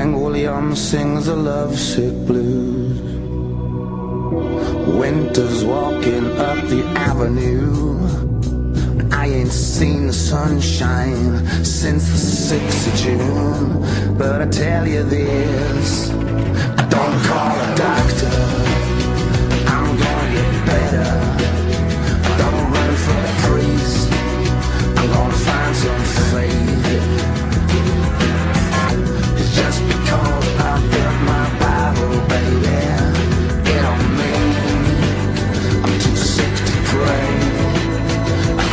Hank Williams sings the lovesick blues. Winter's walking up the avenue. I ain't seen the sunshine since the 6th of June. But I tell you this, I don't call a doctor, I'm gonna get better. I don't run for the priest, I'm gonna find some faith. It's just because I built my Bible, baby, it don't mean I'm too sick to pray.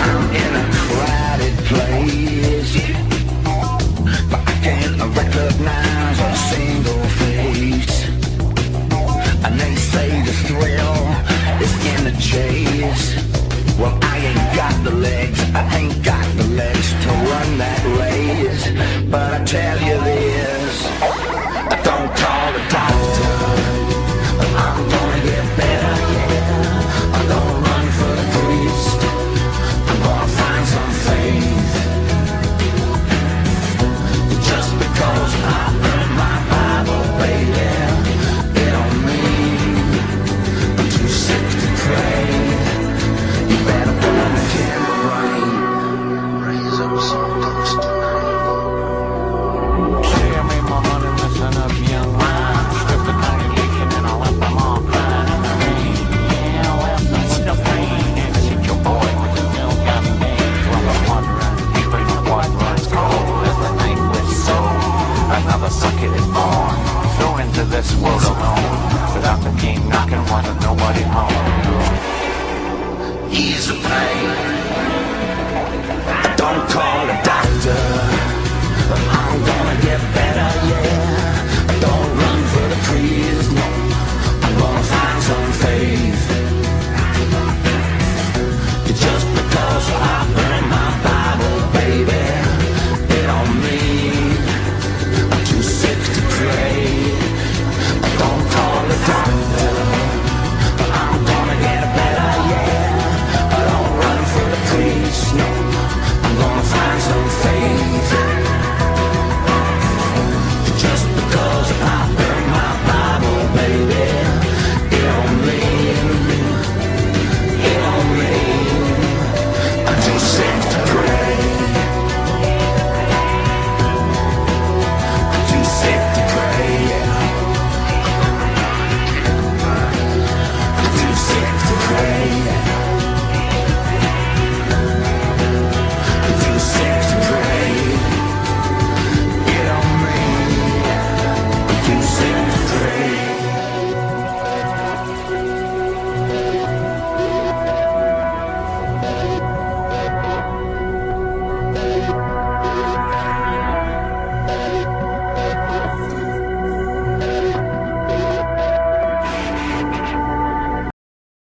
I'm in a crowded place, but I can't recognize a single face. And they say the thrill is in the chase. Well, I ain't got the legs, I ain't got the legs to run that race. But I tell you this, I don't call the doctor, I'm gonna get better, yeah. I don't run for the priest, I'm gonna find some faith. Just because I read my Bible, baby, it don't mean I'm too sick to pray. You better burn the candle rain, raise up some dust tonight. Tell me my money, listen up, young man. Strip the money leaking and I left them all crying in the rain. Yeah, I left them with the pain. And shit your boy with the milk got me named. While I'm wondering, straight to what runs cold as the night was so. Another sucker is born, thrown into this world alone. Without the king knocking, wasn't nobody home. Ease the pain, don't call a doctor, I'm gonna get